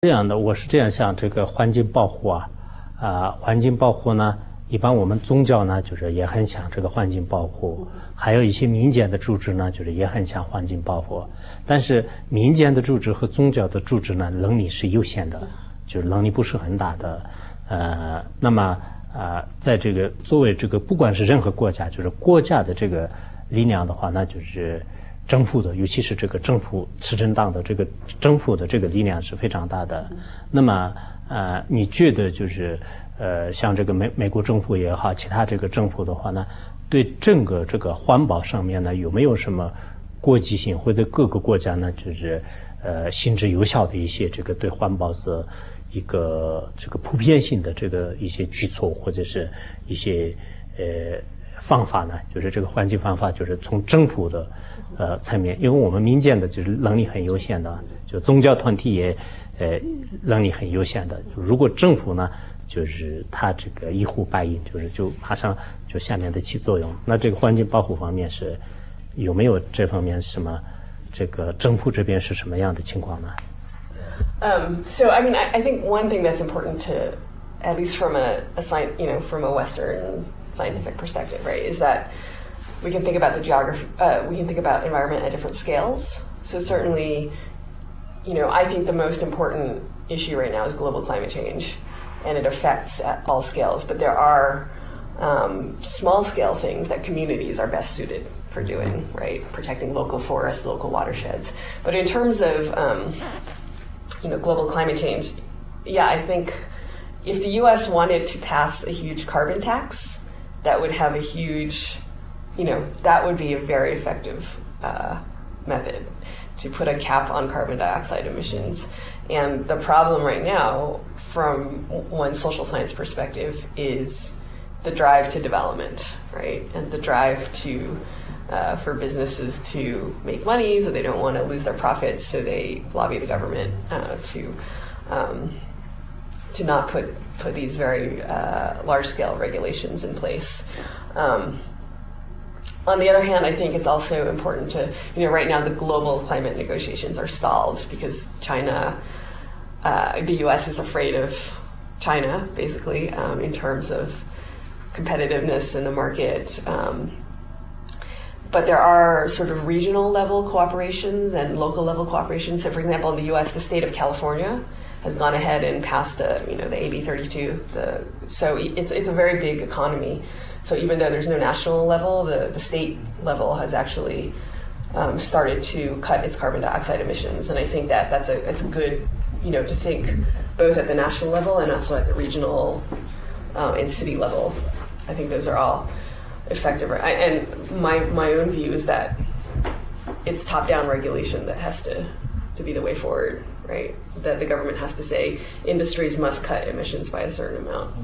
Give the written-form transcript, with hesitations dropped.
这样的，我是这样想，这个环境保护环境保护呢，一般我们宗教呢，就是也很想这个环境保护，还有一些民间的组织呢，就是也很想环境保护。但是民间的组织和宗教的组织呢，能力是有限的，就是能力不是很大的。那么在这个作为这个不管是任何国家，就是国家的这个力量的话，那就是政府的，尤其是这个政府执政党的这个政府的这个力量是非常大的。那么你觉得就是像这个美国政府也好，其他这个政府的话呢，对整个这个环保上面呢，有没有什么国际性或者各个国家呢，就是行之有效的一些这个对环保的一个这个普遍性的这个一些举措，或者是一些方法呢？就是这个环境方法，就是从政府的层面，因为我们民间的就是能力很有限的，就宗教团体也能力很有限的。如果政府呢，就是它这个一呼百应，就马上就下面的起作用。那这个环境保护方面是有没有这方面什么？这个政府这边是什么样的情况呢？So I mean, I think one thing that's important to, at least from a science, from a Western scientific perspective, right, is that we can think about the geography. We can think about environment at different scales. So certainly, I think the most important issue right now is global climate change, and it affects at all scales. But there are small scale things that communities are best suited for doing, right? Protecting local forests, local watersheds. But in terms of global climate change, yeah, I think if the U.S. wanted to pass a huge carbon tax, that would have a huge, that would be a very effective method to put a cap on carbon dioxide emissions. And the problem right now, from one social science perspective, is the drive to development, right? And the drive to for businesses to make money, so they don't want to lose their profits, so they lobby the government to not put these very large-scale regulations in place. On the other hand, I think it's also important to, right now the global climate negotiations are stalled because China, the U.S. is afraid of China, basically, in terms of competitiveness in the market. But there are sort of regional level cooperations and local level cooperations. So for example, in the US, the state of California has gone ahead and passed the AB 32. So it's a very big economy. So even though there's no national level, the state level has actually started to cut its carbon dioxide emissions. And I think it's a good, to think both at the national level and also at the regional and city level. I think those are all effective. And my own view is that it's top-down regulation that has to be the way forward, right? That the government has to say industries must cut emissions by a certain amount.